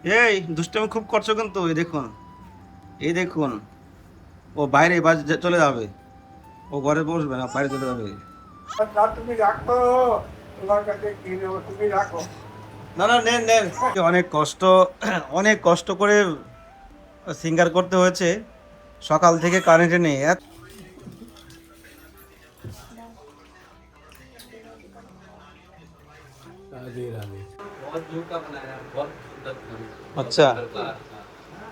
এই দুষ্টামি খুব করছো কিন্তু। এই দেখুন, ও বাইরে চলে যাবে। ও ঘরে বসবে না, বাইরে চলে যাবে। তুমি রাখো, তোমার কাছে কি নেবো তুমি রাখো। না না, নেন নেন। অনেক কষ্ট, অনেক কষ্ট করে সিঙ্গার করতে হয়েছে। সকাল থেকে কারেন্টে নেই। राधे राधे। अच्छा।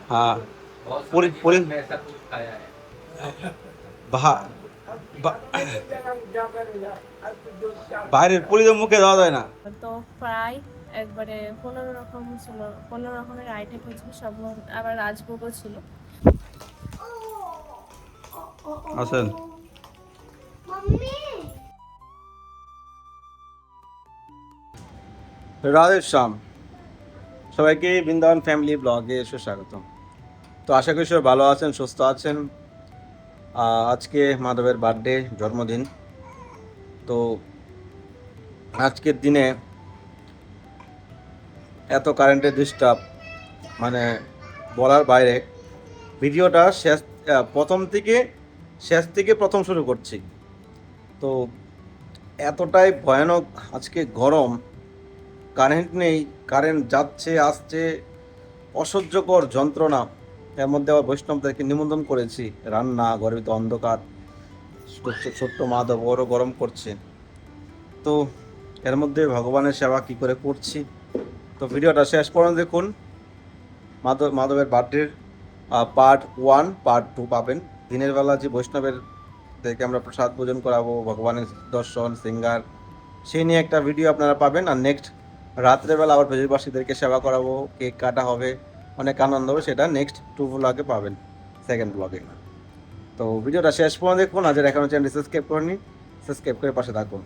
हाँ। पूरी पूरी भा- भा- বাইরের পুরি তো মুখে দেওয়া যায় না। তো প্রায় একবারে 15 রকম ছিল, 15 রকমের আইটেম হয়েছিল সব। আবার রাজভোগও ছিল। আসেন। রাধে শ্যাম, সবাইকে বৃন্দাবন ফ্যামিলি ব্লগে সুস্বাগত। তো আশা করি সবাই ভালো আছেন, সুস্থ আছেন। আজকে মাধবের বার্থডে, জন্মদিন। তো আজকের দিনে এত কারেন্টের ডিস্টার্ব, মানে বলার বাইরে। ভিডিওটা শেষ থেকে প্রথম শুরু করছি। তো এতটাই ভয়ানক আজকে গরম, কারেন্ট নেই, কারেন্ট যাচ্ছে আসছে, অসহ্যকর যন্ত্রণা। এর মধ্যে আবার বৈষ্ণবদেরকে নিমন্ত্রণ করেছি, রান্না ঘরের ভিতরে অন্ধকার, ছোট্ট ছোট্ট মাধব বড় গরম করছে। তো এর মধ্যে ভগবানের সেবা কি করে করছি, তো ভিডিওটা শেষ পর্যন্ত দেখুন। মাধবের বার্থডের পার্ট 1, পার্ট 2 পাবেন। দিনের বেলা যে বৈষ্ণবের দেখে আমরা প্রসাদ পূজন করাবো, ভগবানের দর্শন, সিঙ্গার, সেই নিয়ে একটা ভিডিও আপনারা পাবেন। আর নেক্সট রাত্রেবেলা আবার ব্রজবাসীদেরকে সেবা করাবো, কেক কাটা হবে, অনেক আনন্দ হবে। সেটা নেক্সট 2 ব্লগে পাবেন, সেকেন্ড ব্লগে। তো ভিডিওটা শেষ পর্যন্ত দেখুন। আজ এখনো চ্যানেল সাবস্ক্রাইব করেনি, সাবস্ক্রাইব করে পাশে থাকুন।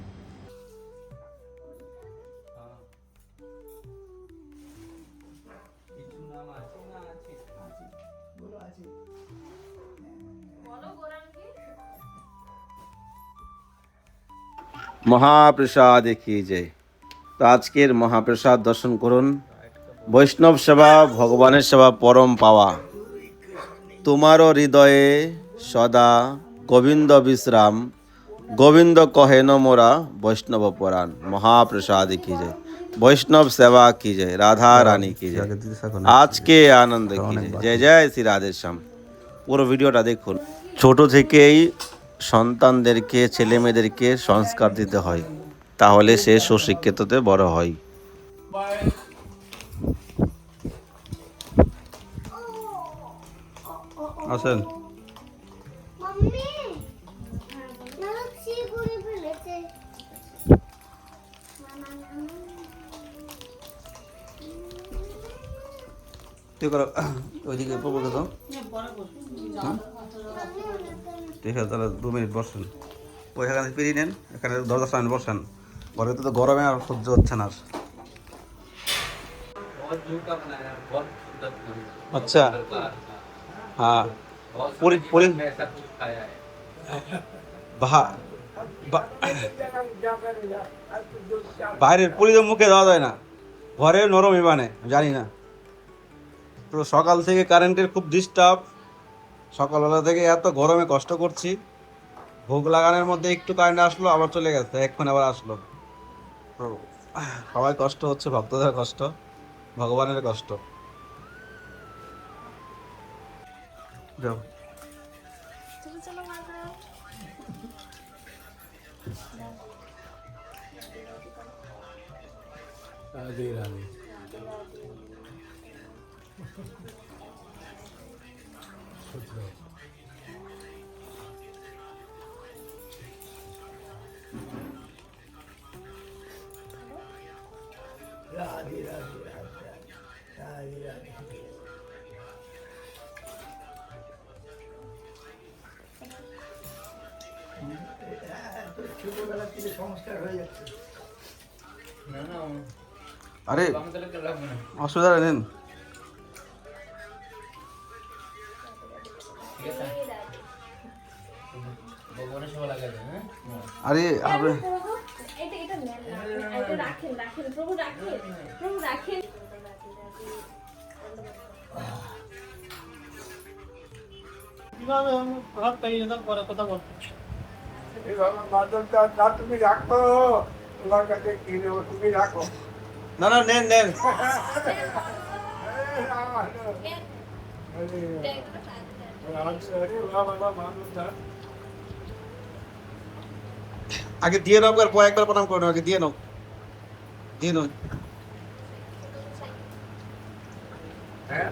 মহাপ্রসাদ কি যায়। তো আজকের মহাপ্রসাদ দর্শন করুন। বৈষ্ণব সেবা ভগবানের সেবা পরম পাওয়া। তোমারও হৃদয়ে সদা গোবিন্দ বিশ্রাম, গোবিন্দ কহেন মোরা বৈষ্ণব পুরাণ। মহাপ্রসাদ কি যায়, বৈষ্ণব সেবা কি যায়, রাধা রানী কি যায়, আজকে আনন্দ কি যায়। জয় জয় শ্রী রাধে শ্যাম। পুরো ভিডিওটা দেখুন। ছোট থেকেই সন্তানদেরকে, ছেলে মেয়েদেরকে সংস্কার দিতে হয়, তাহলে সে সুশিক্ষিততে বড় হয়। আসেন। তুই করো ওইদিকে প্রবল তো। ঠিক আছে, তাহলে 2 মিনিট বসেন। ওইখানে ফিরিয়ে নেন, এখানে দরজার সামনে বসেন। ঘরে তো গরমে আর সহ্য হচ্ছে না। আচ্ছা। হ্যাঁ। পুরি পুরি ভা- বা- বাইরের পুরি তো মুখে দেওয়া যায় না, ঘরে নরমই মানে জানি না। তো সকাল থেকে কারেন্টের খুব ডিস্টার্ব। সকালবেলা থেকে এত গরমে কষ্ট করছি। ভোগ লাগানোর মধ্যে একটু কারেন্ট আসলো, আবার চলে গেছে, এখন আবার আসলো। তো সবাই কষ্ট হচ্ছে, ভক্তদের কষ্ট, ভগবানের কষ্ট। যাও। চলো চলো মাতা। राधे राधे। राधे राधे राधे राधे। ছোটবেলা থেকে সংস্কার হয়ে যাচ্ছে। না না, আরে অসুবিধা নেই। আরে আপনি এটা নেন না, এটা রাখেন রাখেন, প্রভু রাখেন, প্রভু রাখেন। এই বাবা মাদকটা না তুমি রাখো, তোমার কাছে কি নেবো তুমি রাখো। না না, নেন নেন। আগে দিয়ে নাও, একবার কয়েকবার প্রণাম করে নাও, আগে দিয়ে নাও, দিয়ে নাও। হ্যাঁ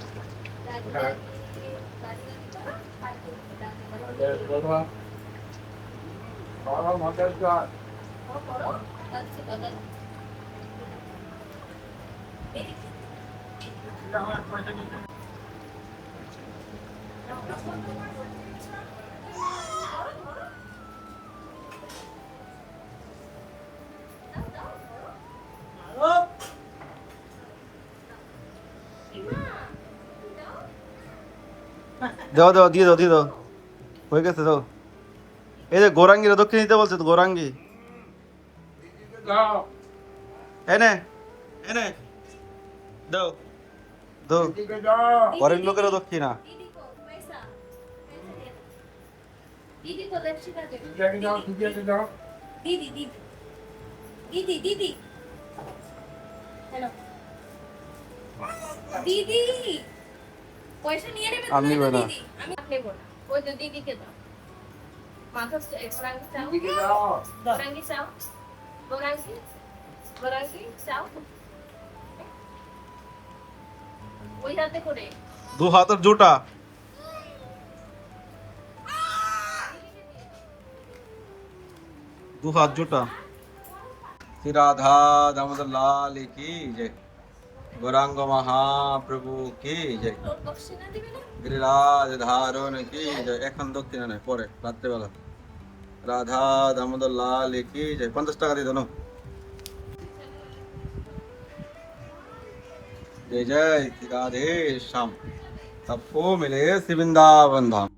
বাবা মাদকটা দাও দাও, দিয়ে দাও, দিয়ে দাও, হয়ে গেছে দাও। এই যে গৌরাঙ্গীরা দক্ষিণ দিতে বলছে তো, গৌরাঙ্গী দাও, এনে এনে দাও দাও, দিদিকে দাও। ঘরের লোকেরও দক্ষিণা। दीदी को दक्षिणा दे দিদিকে দাও, দিদিকে দাও। दीदी दीदी दीदी दीदी हेलो दीदी पैसा নিয়ে নেবে আমি নেবো না। दीदी আমি নেব না ওই তো দিদিকে দাও মাথা গোরাঙ্গি চাও দিদিকে দাও। গোরাঙ্গি চাও গোরাঙ্গি গোরাঙ্গি চাও ওই হাতে করে দু হাতের জুটা। दो हाथ जुटा। श्री राधा दामोदर लाल की जय, गौरांग महाप्रभु की जय, তোর দক্ষিণা দিবে না गिरिराज धारण की जय। এখন দক্ষিণা নাই, পরে রাত্রেবেলা। রাধা দামোদর লাল की जय। 50 টাকা দিয়ে দাও। जय जय श्री राधे श्याम, सबको मिले श्री वृंदावन धाम।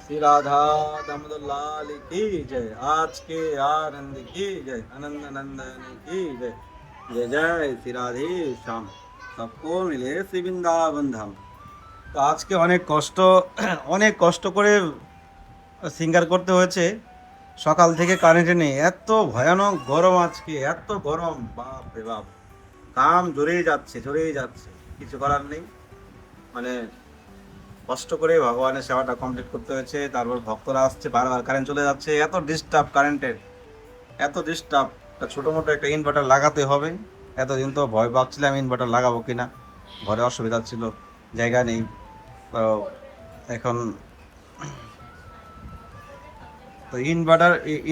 श्री राधा दामोदर लाल की जय, आज के आनंद की जय, आनंद नंदन की जय। जय जय श्री राधे श्याम, सबको मिले श्री वृंदावन धाम। তো আজকে অনেক কষ্ট করে সিঙ্গার করতে হয়েছে। সকাল থেকে কারেন্ট নেই, এত ভয়ানক গরম আজকে, এত গরম, বাপ রে বাপ, কাম জোরেই যাচ্ছে, কিছু করার নেই। মানে কষ্ট করে ভগবানের সেবাটা কমপ্লিট করতে হয়েছে। তারপর ভক্তরা আসছে, বারবার কারেন্ট চলে যাচ্ছে, এত ডিস্টার্ব, কারেন্টের এত ডিস্টার্ব। ছোটো মোটো একটা ইনভার্টার লাগাতে হবে। এতদিন তো ভয় পাচ্ছিলাম ইনভার্টার লাগাবো কিনা, ঘরে অসুবিধা ছিল, জায়গা নেই। তো এখন তো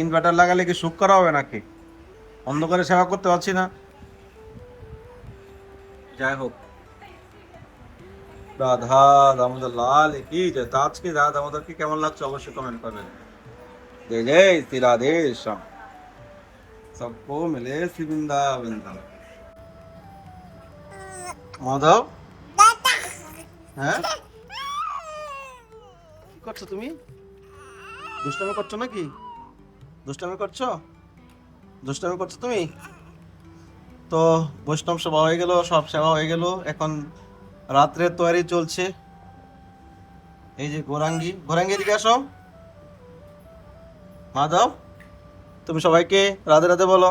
ইনভার্টার লাগালে কি সুখ করা হবে নাকি? অন্ধকারে সেবা করতে পারছি না। যাই হোক, রাধা দামোদর লাল কি জয়। তো আজকে রাধা দামোদরকে কেমন লাগছে অবশ্যই কমেন্ট করবেন। जय जय श्री राधे श्याम, सबको मिले श्री वृंदावन धाम। মাধব, হ্যাঁ কি করছো তুমি? দুষ্টামি করছো নাকি? দুষ্টামি করছো তুমি? তো বৈষ্ণব সেবা হয়ে গেল, সব সেবা হয়ে গেল। এখন রাত্রের তৈরি চলছে। এই যে গৌরাঙ্গী এদিকে আসো। মাধব, তুমি সবাইকে রাধে রাধে বলো।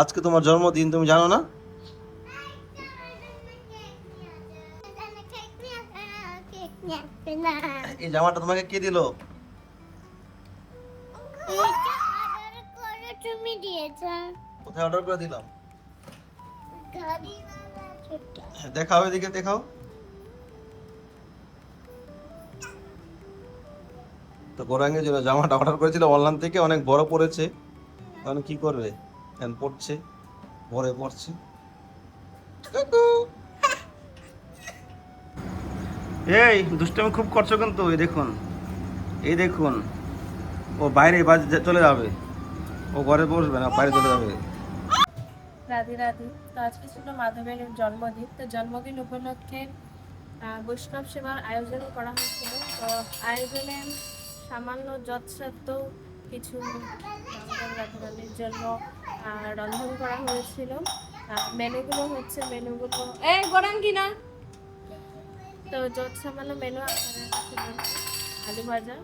আজকে তোমার জন্মদিন, তুমি জানো না? এই জামাটা তোমাকে কে দিল? তুমি দিয়েছো কোথায় অর্ডার করে দিলাম? গাড়িওয়ালা দেখাও, এদিকে দেখাও। তো গৌরাঙ্গের জন্য জামাটা অর্ডার করেছিল অনলাইন থেকে, অনেক বড় পড়েছে। এখন কি করবে, এখন পড়ছে, ভরে পড়ছে। এই দুষ্টামি খুব করছো কিন্তু। এই দেখুন ও বাইরে চলে যাবে, ও ঘরে বসবে না, বাইরে চলে যাবে। রাধে রাধে। তো আজকে ছিল মাধবের জন্মদিন। তো জন্মদিন উপলক্ষে বৈষ্ণব সেবার আয়োজন করা হয়েছিল। তো আয়োজনে সামান্য যৎসাধ্য কিছু দামোদর রাধারানীর জন্য রন্ধন করা হয়েছিল। মেনুগুলো হচ্ছে মেনুগুলো এই গরম কিনা। তো যত সামান্য মেনু আপনারা ছিল আলু ভাজা,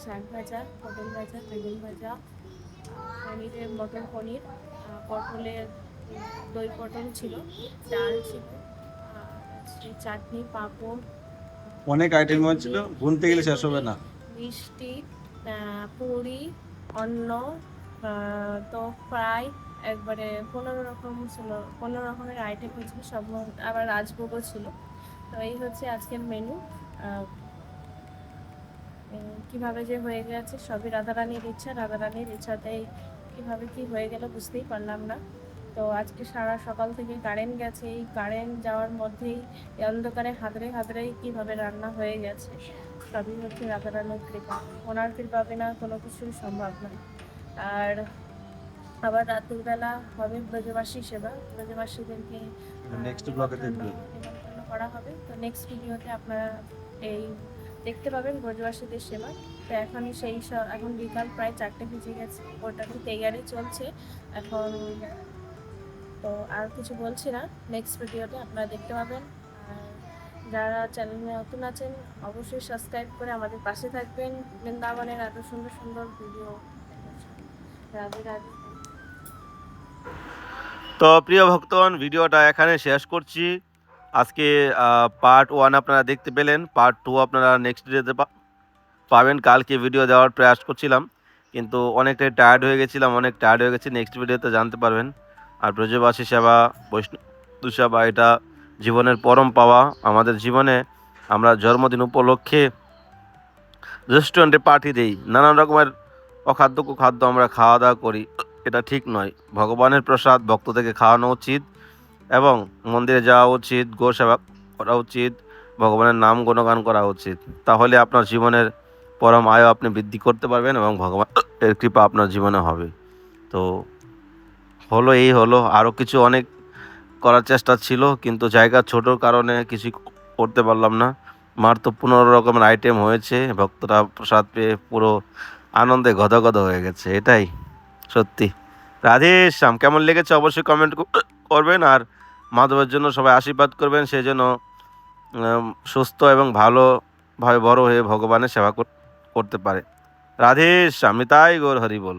শাক ভাজা, পটল ভাজা, বেগুন ভাজা, পনিরের মটর পনির, পটলের দই পটল ছিল, ডাল ছিল, চাটনি, পাঁপড়, অনেক আইটেম হয়েছিল, গুনতে গেলে শেষ হবে না। মিষ্টি, পুরি, অন্ন, তো ফ্রাই, একবারে 15 রকম ছিল, 15 রকমের আইটেম হয়েছিল সব। আবার রাজভোগও ছিল। তো এই হচ্ছে আজকের মেনু। কিভাবে যে হয়ে গেছে সবই রাধারানীর ইচ্ছা, রাধারানীর ইচ্ছাতেই কিভাবে কি হয়ে গেল বুঝতেই পারলাম না। তো আজকে সারা সকাল থেকে কারেন্ট গেছে, এই কারেন্ট যাওয়ার মধ্যেই এই অন্ধকারে হাতড়ে হাতড়েই কিভাবে রান্না হয়ে গেছে, সবই হচ্ছে রাধারানীর কৃপা। ওনার কৃপা বিনা কোনো কিছুই সম্ভব নয়। আর আবার রাতের বেলা হবে ব্রজবাসী সেবা, ব্রজবাসীদেরকে নেক্সট ব্লগে দেখবে। নিমন্ত্রণ করা হবে। তো নেক্সট ভিডিওতে আপনারা এই দেখতে পাবেন ব্রজবাসীদের সেবা। তো এখন এখন বিকাল প্রায় 4টে বেজে গেছে, ওটার তৈয়ারি চলছে এখন। তো আর কিছু বলছি না, নেক্সট ভিডিওতে আপনারা দেখতে পাবেন। আর যারা চ্যানেলে নতুন আছেন অবশ্যই সাবস্ক্রাইব করে আমাদের পাশে থাকবেন। বৃন্দাবনের এত সুন্দর সুন্দর ভিডিও। রাধে রাধে। তো প্রিয় ভক্তগণ, ভিডিওটা এখানে শেষ করছি। আজকে পার্ট 1 আপনারা দেখতে পেলেন, পার্ট 2 আপনারা নেক্সট ভিডিওতে পাবেন। কালকে ভিডিও দেওয়ার প্রয়াস করছিলাম, কিন্তু অনেকটাই টায়ার্ড হয়ে গেছিলাম, অনেক টায়ার্ড হয়ে গেছি। নেক্সট ভিডিওতে জানতে পারবেন। আর ব্রজবাসী সেবা, বৈষ্ণব সেবা এটা জীবনের পরম পাওয়া। আমাদের জীবনে আমরা জন্মদিন উপলক্ষে রেস্টুরেন্টে পার্টি দিই, নানান রকমের অখাদ্য কুখাদ্য আমরা খাওয়া দাওয়া করি, এটা ঠিক নয়। ভগবানের প্রসাদ ভক্তদেরকে খাওয়ানো উচিত এবং মন্দিরে যাওয়া উচিত, গো সেবা করা উচিত, ভগবানের নাম গুণগান করা উচিত। তাহলে আপনার জীবনের পরম আয়ু আপনি বৃদ্ধি করতে পারবেন এবং ভগবানের কৃপা আপনার জীবনে হবে। তো হলো আরও কিছু অনেক করার চেষ্টা ছিল, কিন্তু জায়গা ছোটোর কারণে কিছু করতে পারলাম না। মার তো 15 রকমের আইটেম হয়েছে, ভক্তরা প্রসাদ পেয়ে পুরো আনন্দে গদগদ হয়ে গেছে। এটাই সত্যি। রাধে শ্যাম। কেমন লেগেছে অবশ্যই কমেন্ট করবেন। আর মাধবের জন্য সবাই আশীর্বাদ করবেন, সে যেন সুস্থ এবং ভালোভাবে বড় হয়ে ভগবানের সেবা করতে পারে। রাধে শ্যাম। তাই গৌর হরি বল।